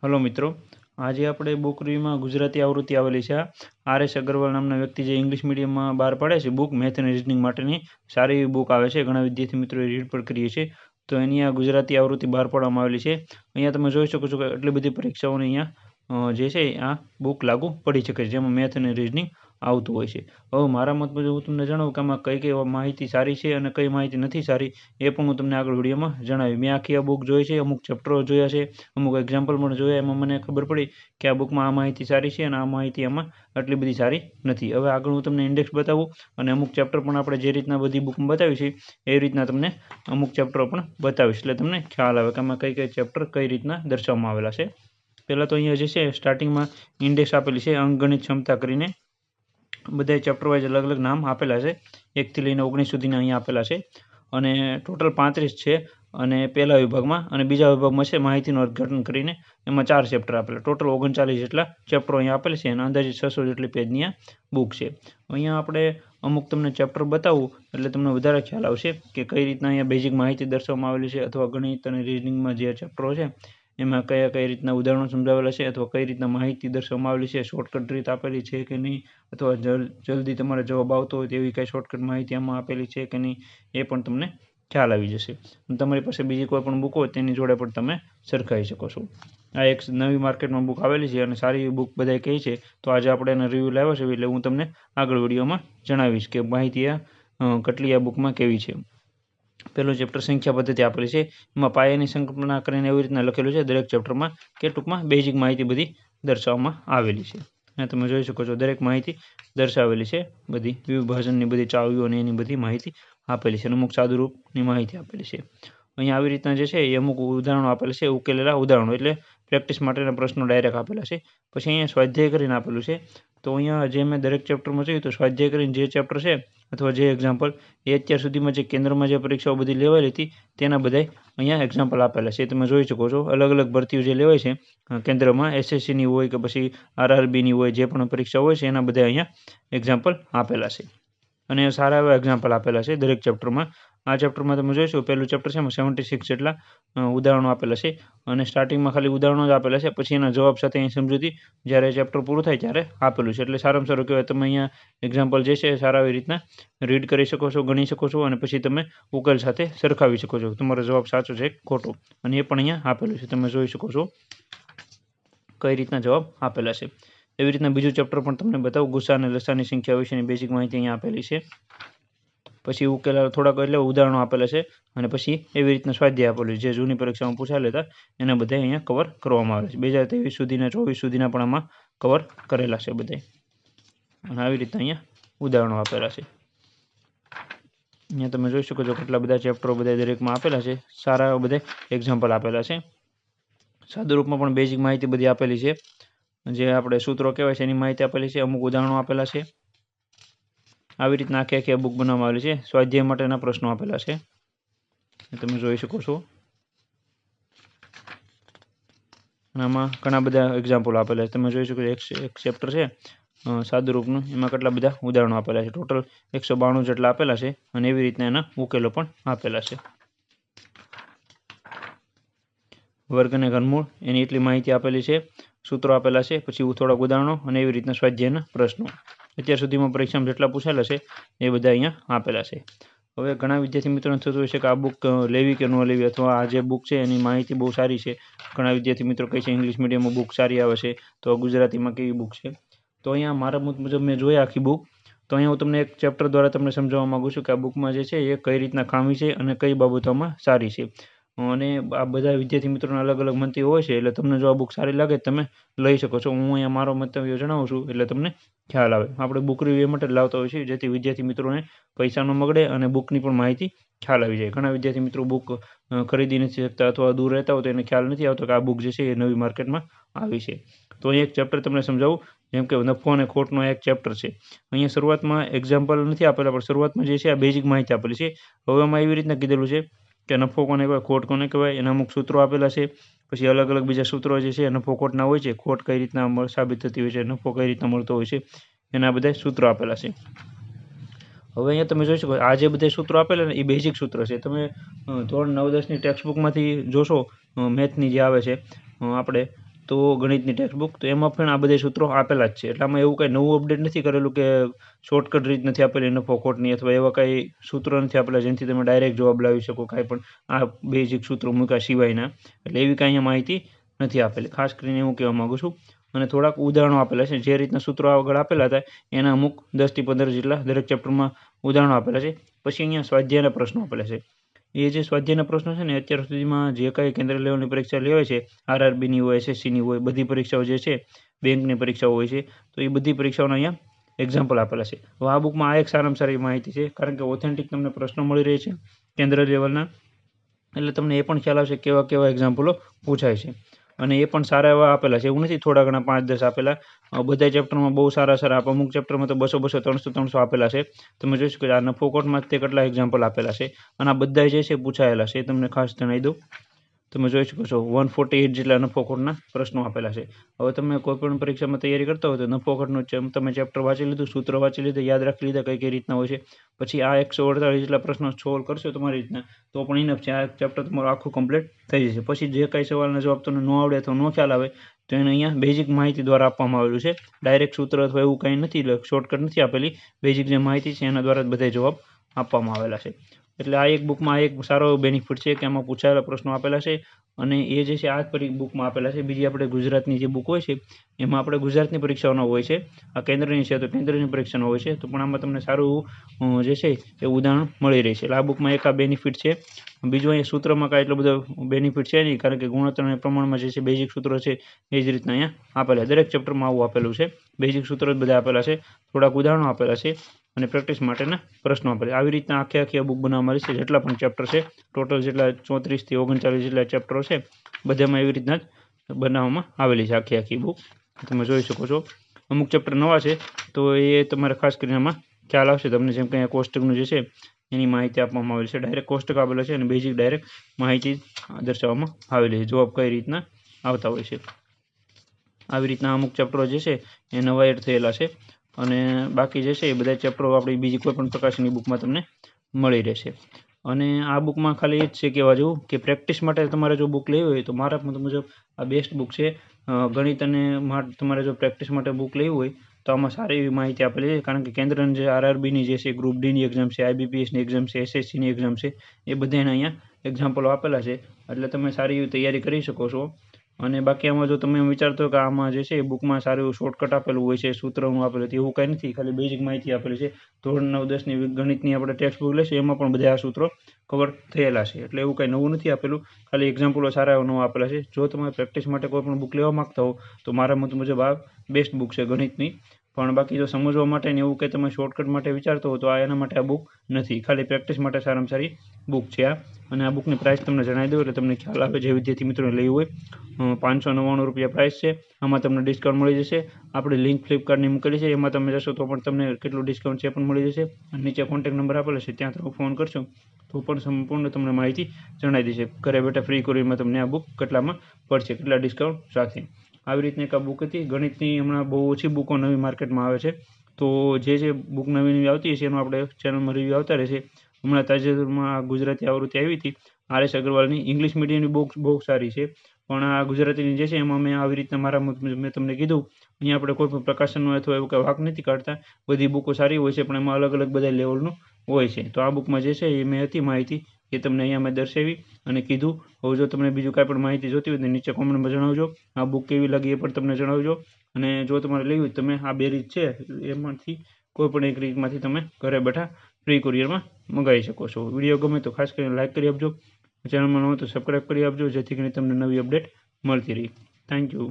Hello મિત્રો, આજે આપણે બુક રિવ્યુમાં ગુજરાતી આવૃત્તિ આવેલી છે. આર.એસ. અગ્રવાલ નામના વ્યક્તિ જે ઇંગ્લિશ મીડિયમમાં બહાર પાડે છે બુક મેથ અને રીઝનિંગ માટેની સારી એવી બુક આવે છે. ઘણા વિદ્યાર્થી મિત્રોએ રીડ પણ કરીએ છીએ. તો એની આ ગુજરાતી આવૃત્તિ બહાર પાડવામાં આવેલી છે. અહીંયા તમે જોઈ શકો છો કે એટલી બધી પરીક્ષાઓને અહીંયા જે છે આ બુક લાગુ પડી શકે છે, જેમાં મેથ અને રીઝનિંગ આવતું હોય છે. હવે મારા મત મુજબ હું તમને જણાવું કે આમાં કઈ કઈ માહિતી સારી છે અને કઈ માહિતી નથી સારી, એ પણ હું તમને આગળ વિડીયોમાં જણાવી. મેં આખી આ બુક જોઈ છે, અમુક ચેપ્ટરો જોયા છે, અમુક એક્ઝામ્પલ પણ જોયા. એમાં મને ખબર પડી કે આ બુકમાં આ માહિતી સારી છે અને આ માહિતી આમાં આટલી બધી સારી નથી. હવે આગળ હું તમને ઇન્ડેક્સ બતાવું અને અમુક ચેપ્ટર પણ આપણે જે રીતના બધી બુકમાં બતાવી છે એ રીતના તમને અમુક ચેપ્ટરો પણ બતાવીશ, એટલે તમને ખ્યાલ આવે કે આમાં કઈ કઈ ચેપ્ટર કઈ રીતના દર્શાવવામાં આવેલા છે. પહેલાં તો અહીંયા જે છે સ્ટાર્ટિંગમાં ઇન્ડેક્સ આપેલી છે અંકગણિત ક્ષમતા કરીને. બધા ચેપ્ટર વાઇઝ અલગ અલગ નામ આપેલા છે, 1 થી લઈને 19 સુધીના અહીંયા આપેલા છે અને ટોટલ 35 છે. અને પહેલા વિભાગમાં અને બીજા વિભાગમાં છે માહિતીનું અર્થઘટન કરીને, એમાં 4 ચેપ્ટર આપેલા. ટોટલ 39 જેટલા ચેપ્ટરો અહીંયા આપેલ છે અને અંદાજિત 600 જેટલી પેજની આ બુક છે. અહીંયા આપણે અમુક તમને ચેપ્ટર બતાવું એટલે તમને વધારે ખ્યાલ આવશે કે કઈ રીતના અહીંયા બેઝિક માહિતી દર્શાવવામાં આવેલી છે, અથવા ગણિત અને રીઝનિંગમાં જે ચેપ્ટરો છે એમાં કઈ રીતના ઉદાહરણો સમજાવેલા છે, અથવા કઈ રીતના માહિતી દર્શાવવામાં આવેલી છે, શોર્ટકટ રીત આપેલી છે કે નહીં, અથવા જલ્દી તમારે જવાબ આવતો હોય તેવી કઈ શોર્ટકટ માહિતી આમાં આપેલી છે કે નહીં, એ પણ તમને ખ્યાલ આવી જશે. તમારી પાસે બીજી કોઈ પણ બુક હોય તેની જોડે પણ તમે સરખાવી શકો છો. આ એક નવી માર્કેટમાં બુક આવેલી છે અને સારી બુક બધા કહે છે, તો આજે આપણે એનો રિવ્યૂ લાવ્યા છે એટલે હું તમને આગળ વિડીયોમાં જણાવીશ કે માહિતી કેટલી આ બુકમાં કેવી છે. પહેલું ચેપ્ટર સંખ્યા પદ્ધતિ આપેલી છે, એમાં પાયાની સંકલ્પના કરીને એવી રીતના લખેલું છે દરેક ચેપ્ટરમાં કે ટૂંકમાં બેઝિક માહિતી બધી દર્શાવવામાં આવેલી છે. અને તમે જોઈ શકો છો દરેક માહિતી દર્શાવેલી છે, બધી વિભાજનની બધી ચાવીઓ અને એની બધી માહિતી આપેલી છે અને અમુક સાદુરૂપની માહિતી આપેલી છે. અહીંયા આવી રીતના જે છે એ અમુક ઉદાહરણો આપેલા છે, ઉકેલેલા ઉદાહરણો એટલે પ્રેક્ટિસ માટેના પ્રશ્નો ડાયરેક્ટ આપેલા છે. પછી અહીંયા સ્વાધ્યાય કરીને આપેલું છે. તો અહીંયા જે મેં દરેક ચેપ્ટરમાં જોયું તો સ્વાધ્યાય કરીને જે ચેપ્ટર છે અથવા જે એક્ઝામ્પલ એ અત્યાર સુધીમાં જે કેન્દ્રમાં જે પરીક્ષાઓ બધી લેવાયેલી હતી તેના બધાય અહીંયા એક્ઝામ્પલ આપેલા છે. તમે જોઈ શકો છો અલગ અલગ ભરતીઓ જે લેવાય છે કેન્દ્રમાં, એસએસસીની હોય કે પછી આરઆરબીની હોય, જે પણ પરીક્ષા હોય છે એના બધા અહીંયા એક્ઝામ્પલ આપેલા છે અને સારા એવા એક્ઝામ્પલ આપેલા છે દરેક ચેપ્ટરમાં. આ ચેપ્ટરમાં તમે જોઈશું પહેલું ચેપ્ટર છે એમાં 76 જેટલા ઉદાહરણો આપેલા છે અને સ્ટાર્ટિંગમાં ખાલી ઉદાહરણો જ આપેલા છે, પછી એના જવાબ સાથે અહીં સમજૂતી જ્યારે ચેપ્ટર પૂરું થાય ત્યારે આપેલું છે. એટલે સારામાં સારું કહેવાય, તમે અહીંયા એક્ઝામ્પલ જે છે સારા એવી રીતના રીડ કરી શકો છો, ગણી શકો છો અને પછી તમે ઉકેલ સાથે સરખાવી શકો છો તમારો જવાબ સાચો છે કે ખોટો, અને એ પણ અહીંયા આપેલું છે. તમે જોઈ શકો છો કઈ રીતના જવાબ આપેલા છે. એવી રીતના બીજું ચેપ્ટર પણ તમને બતાવું, ગુસ્સા અને લસાની સંખ્યા વિશેની બેઝિક માહિતી અહીંયા આપેલી છે. પછી ઉકેલ થોડાક એટલે ઉદાહરણો આપેલા છે અને પછી એવી રીતના સ્વાધ્યાય આપેલું છે જે જૂની પરીક્ષામાં પૂછાયેલા હતા એના બધા અહીંયા કવર કરવામાં આવે છે. 2023 સુધીના 24 સુધીના પણ આમાં કવર કરેલા છે બધા, અને આવી રીતના અહીંયા ઉદાહરણો આપેલા છે. અહીંયા તમે જોઈ શકો છો કેટલા બધા ચેપ્ટરો બધા દરેકમાં આપેલા છે, સારા બધા એક્ઝામ્પલ આપેલા છે. સાદું રૂપમાં પણ બેઝિક માહિતી બધી આપેલી છે, જે આપણે સૂત્રો કહેવાય છે એની માહિતી આપેલી છે, અમુક ઉદાહરણો આપેલા છે. આવી રીતના આખી બુક બનાવવામાં આવેલી છે. સ્વાધ્યાય માટેના પ્રશ્નો આપેલા છે, તમે જોઈ શકો છો. અને આમાં ઘણા બધા એક્ઝામ્પલ આપેલા છે. તમે જોઈ શકો છો એક ચેપ્ટર છે સાદું રૂપનું, એમાં કેટલા બધા ઉદાહરણો આપેલા છે. ટોટલ 192 જેટલા આપેલા છે અને એવી રીતના એના ઉકેલો પણ આપેલા છે. વર્ગ અને ઘનમૂળ એની એટલી માહિતી આપેલી છે, સૂત્રો આપેલા છે, પછી થોડાક ઉદાહરણો અને એવી રીતના સ્વાધ્યાયના પ્રશ્નો અત્યાર સુધીમાં પરીક્ષામાં જેટલા પૂછાયેલા છે એ બધા અહીંયા આપેલા છે. હવે ઘણા વિદ્યાર્થી મિત્રોને થતું હોય છે કે આ બુક લેવી કે ન લેવી, અથવા આ જે બુક છે એની માહિતી બહુ સારી છે. ઘણા વિદ્યાર્થી મિત્રો કહે છે ઇંગ્લિશ મીડિયમમાં બુક સારી આવે છે, તો ગુજરાતીમાં કેવી બુક છે. તો અહીંયા મારા મત મુજબ મેં જોયા આખી બુક, તો અહીંયા હું તમને એક ચેપ્ટર દ્વારા તમને સમજાવવા માગું છું કે આ બુકમાં જે છે એ કઈ રીતના ખામી છે અને કઈ બાબતોમાં સારી છે. અને આ બધા વિદ્યાર્થી મિત્રોને અલગ અલગ મંતવ્ય હોય છે, એટલે તમને જો આ બુક સારી લાગે તમે લઈ શકો છો. હું અહીંયા મારો મંતવ્ય જણાવું છું એટલે તમને ખ્યાલ આવે. આપણે બુક રિવ્યુ માટે લાવતા હોય છે જેથી વિદ્યાર્થી મિત્રોને પૈસા ન બગડે અને બુકની પણ માહિતી ખ્યાલ આવી જાય. ઘણા વિદ્યાર્થી મિત્રો બુક ખરીદી નથી શકતા અથવા દૂર રહેતા હોય તો એને ખ્યાલ નથી આવતો કે આ બુક જે છે એ નવી માર્કેટમાં આવી છે. તો અહીં એક ચેપ્ટર તમને સમજાવું, જેમ કે નફો અને ખોટનો એક ચેપ્ટર છે. અહીંયા શરૂઆતમાં એક્ઝામ્પલ નથી આપેલા, પણ શરૂઆતમાં જે છે આ બેઝિક માહિતી આપેલી છે. હવે એમાં એવી રીતના કીધેલું છે કે નફો કોને કહેવાય, ખોટ કોને કહેવાય, એના અમુક સૂત્રો આપેલા છે. પછી અલગ અલગ બીજા સૂત્રો જે છે નફો ખોટના હોય છે, ખોટ કઈ રીતના સાબિત થતી હોય છે, નફો કઈ રીતના મળતો હોય છે, એના બધા સૂત્રો આપેલા છે. હવે અહીંયા તમે જોઈ શકો આ જે બધા સૂત્રો આપેલા ને એ બેઝિક સૂત્ર છે. તમે ધોરણ 9-10ની ટેક્સ્ટ બુકમાંથી જોશો મેથની જે આવે છે આપણે તો ગણિતની ટેક્સ્ટ બુક, તો એમાં પણ આ બધા સૂત્રો આપેલા જ છે. એટલે આમાં એવું કંઈ નવું અપડેટ નથી કરેલું કે શોર્ટકટ રીત નથી આપેલી નફો ખોટની, અથવા એવા કંઈ સૂત્રો નથી આપેલા જેનાથી તમે ડાયરેક્ટ જવાબ લાવી શકો કાંઈ પણ આ બેઝિક સૂત્રો મૂક્યા સિવાયના. એટલે એવી કાંઈ અહીંયા માહિતી નથી આપેલી. ખાસ કરીને હું કહેવા માગું છું. અને થોડાક ઉદાહરણો આપેલા છે. જે રીતના સૂત્રો આગળ આપેલા હતા એના અમુક 10 થી 15 જેટલા દરેક ચેપ્ટરમાં ઉદાહરણો આપેલા છે. પછી અહીંયા સ્વાધ્યાયના પ્રશ્નો આપેલા છે. એ જે સ્વાધ્યાયના પ્રશ્નો છે ને, અત્યાર સુધીમાં જે કાંઈ કેન્દ્ર લેવલની પરીક્ષા લેવાય છે, આરઆરબીની હોય, એસએસસીની હોય, બધી પરીક્ષાઓ જે છે, બેંકની પરીક્ષાઓ હોય છે, તો એ બધી પરીક્ષાઓના અહીંયા એક્ઝામ્પલ આપેલા છે. હવે આ બુકમાં આ એક સારામાં સારી માહિતી છે, કારણ કે ઓથેન્ટિક તમને પ્રશ્નો મળી રહે છે કેન્દ્ર લેવલના. એટલે તમને એ પણ ખ્યાલ આવશે કેવા કેવા એક્ઝામ્પલો પૂછાય છે. અને એ પણ સારા એવા આપેલા છે. એવું નથી થોડા ઘણા 5-10 આપેલા. બધા ચેપ્ટરમાં બહુ સારા અમુક ચેપ્ટરમાં તો 200, 300 આપેલા છે. તમે જોઈ શકો આ નફો ખોટમાં તે કેટલા એક્ઝામ્પલ આપેલા છે. અને આ બધા જે છે પૂછાયેલા છે. એ તમને ખાસ જણાવી દઉં. તમે જોઈ શકો છો 148 જેટલા નફો ખોટના પ્રશ્નો આપેલા છે. હવે તમે કોઈ પણ પરીક્ષામાં તૈયારી કરતા હોય તો નફો ખોટનું તમે ચેપ્ટર વાંચી લીધું, સૂત્ર વાંચી લીધું, યાદ રાખી લીધા કઈ રીતના હોય છે. પછી આ 148 જેટલા પ્રશ્નો સોલ્વ કરશો તમારી રીતના તો પણ ઇનફ છે. આ ચેપ્ટર તમારું આખું કમ્પ્લીટ થઈ જશે. પછી જે કાંઈ સવાલના જવાબ તમને ન આવડે અથવા ન ખ્યાલ આવે તો એને અહીંયા બેઝિક માહિતી દ્વારા આપવામાં આવેલું છે. ડાયરેક્ટ સૂત્ર અથવા એવું કંઈ નથી, શોર્ટકટ નથી આપેલી. બેઝિક જે માહિતી છે એના દ્વારા જ બધા જવાબ આપવામાં આવેલા છે. એટલે આ એક બુકમાં એક સારો બેનિફિટ છે કે આમાં પૂછાયેલા પ્રશ્નો આપેલા છે. અને એ જે છે આ જ બુકમાં આપેલા છે. બીજી આપણે ગુજરાતની જે બુક હોય છે એમાં આપણે ગુજરાતની પરીક્ષાઓનો હોય છે. આ કેન્દ્રની છે તો કેન્દ્રની પરીક્ષાનો હોય છે. તો પણ આમાં તમને સારું જે છે એ ઉદાહરણ મળી રહે છે. એટલે આ બુકમાં એક આ બેનિફિટ છે. બીજું અહીંયા સૂત્રમાં કાંઈ એટલો બધો બેનિફિટ છે નહીં, કારણ કે ગુણોત્તર અને પ્રમાણમાં જે છે બેઝિક સૂત્રો છે એ જ રીતના અહીંયા આપેલા. દરેક ચેપ્ટરમાં આવું આપેલું છે. બેઝિક સૂત્રો જ બધા આપેલા છે. થોડાક ઉદાહરણો આપેલા છે અને પ્રેક્ટિસ માટેના પ્રશ્નો આપેલા. આવી રીતના આખી બુક બનાવવામાં આવી છે. જેટલા પણ ચેપ્ટર છે ટોટલ જેટલા 34 થી 39 જેટલા ચેપ્ટરો છે બધામાં એવી રીતના જ બનાવવામાં આવેલી છે આખી બુક. તમે જોઈ શકો છો. અમુક ચેપ્ટર નવા છે તો એ તમારે ખાસ કરીને આમાં ખ્યાલ આવશે તમને. જેમ કે અહીંયા કોષ્ટકનું જે છે એની માહિતી આપવામાં આવેલી છે. ડાયરેક્ટ કોષ્ટક આપેલા છે અને બેઝિક ડાયરેક્ટ માહિતી દર્શાવવામાં આવેલી છે. જવાબ કઈ રીતના આવતા હોય છે. આવી રીતના અમુક ચેપ્ટરો જે છે એ નવા એડ થયેલા છે. અને બાકી જે છે એ બધા ચેપ્ટરો આપણી બીજી કોઈ પણ પ્રકાશની બુકમાં તમને મળી રહેશે. અને આ બુકમાં ખાલી એ જ છે કહેવા જેવું કે પ્રેક્ટિસ માટે તમારે જો બુક લેવી હોય તો મારા મત મુજબ આ બેસ્ટ બુક છે. ગણિત અને તમારે જો પ્રેક્ટિસ માટે બુક લેવી હોય તો આમાં સારી એવી માહિતી આપેલી છે. કારણ કે કેન્દ્રની જે આરઆરબીની જે છે, ગ્રુપ ડીની એક્ઝામ છે, આઈબીપીએસની એક્ઝામ છે, એસએસસીની એક્ઝામ છે, એ બધાના અહીંયા એક્ઝામ્પલો આપેલા છે. એટલે તમે સારી એવી તૈયારી કરી શકો છો. અને બાકી આમાં જો તમે વિચારતો કે આમાં જે છે એ બુકમાં સારું એવું શોર્ટકટ આપેલું હોય છે, સૂત્રનું આપેલું એવું કંઈ નથી. ખાલી બેઝિક માહિતી આપેલી છે. ધોરણ 9-10ની ગણિતની આપણે ટેક્સ્ટ બુક લઈશું એમાં પણ બધા આ સૂત્રો કવર થયેલા છે. એટલે એવું કંઈ નવું નથી આપેલું. ખાલી એક્ઝામ્પલો સારા એવા નવા આપેલા છે. જો તમે પ્રેક્ટિસ માટે કોઈ પણ બુક લેવા માગતા હો તો મારા મત મુજબ આ બેસ્ટ બુક છે ગણિતની. પણ બાકી જો સમજવા માટે ને એવું કંઈ તમે શોર્ટકટ માટે વિચારતો હો તો એના માટે આ બુક નથી. ખાલી પ્રેક્ટિસ માટે સારામાં સારી બુક છે આ. અને આ બુકની પ્રાઇસ તમને જણાવી દઉં એટલે તમને ખ્યાલ આવે. જે વિદ્યાર્થી મિત્રોને લેવી હોય 599 રૂપિયા પ્રાઇસ છે. આમાં તમને ડિસ્કાઉન્ટ મળી જશે. આપણી લિંક ફ્લિપકાર્ટની મૂકેલી છે, એમાં તમે જશો તો પણ તમને કેટલું ડિસ્કાઉન્ટ છે પણ મળી જશે. નીચે કોન્ટેક્ટ નંબર આપેલો છે, ત્યાં તમે ફોન કરશો તો પણ સંપૂર્ણ તમને માહિતી જણાવી દેશે. ઘરે બેઠા ફ્રી કોરિયરમાં તમને આ બુક કેટલામાં પડશે, કેટલા ડિસ્કાઉન્ટ સાથે. આવી રીતની એક આ બુક હતી ગણિતની. હમણાં બહુ ઓછી બુકો નવી માર્કેટમાં આવે છે. તો જે બુક નવી આવતી હશે એનું આપણે ચેનલમાં રિવ્યૂ આવતા રહેશે. હમણાં તાજેતરમાં ગુજરાતી આવૃત્તિ આવી હતી આરએસ અગ્રવાલની. ઇંગ્લિશ મીડિયમની બુક બહુ સારી છે, પણ આ ગુજરાતીની જે છે એમાં મેં આવી રીતના મારા મેં તમને કીધું અહીંયા આપણે કોઈ પણ પ્રકાશનનો અથવા એવું કંઈ વાંક નથી કાઢતા. બધી બુકો સારી હોય છે પણ એમાં અલગ અલગ બધા લેવલનું હોય છે. તો આ બુકમાં જે છે એ મેં હતી માહિતી એ તમને અહીંયા મેં દર્શાવી અને કીધું. હવે જો તમને બીજું કાંઈ પણ માહિતી જોતી હોય તો નીચે કોમેન્ટમાં જણાવજો. આ બુક કેવી લાગી એ પણ તમને જણાવજો. અને જો તમારે લેવી હોય તમે આ બે રીત છે એમાંથી કોઈ પણ એક રીતમાંથી તમે ઘરે બેઠા ફ્રી કુરિયરમાં મંગાવી શકો છો. વિડીયો ગમે તો ખાસ કરીને લાઇક કરી આપજો. ચેનલમાં ન હોય તો સબસ્ક્રાઈબ કરી આપજો, જેથી કરીને તમને નવી અપડેટ મળતી રહી. Thank you.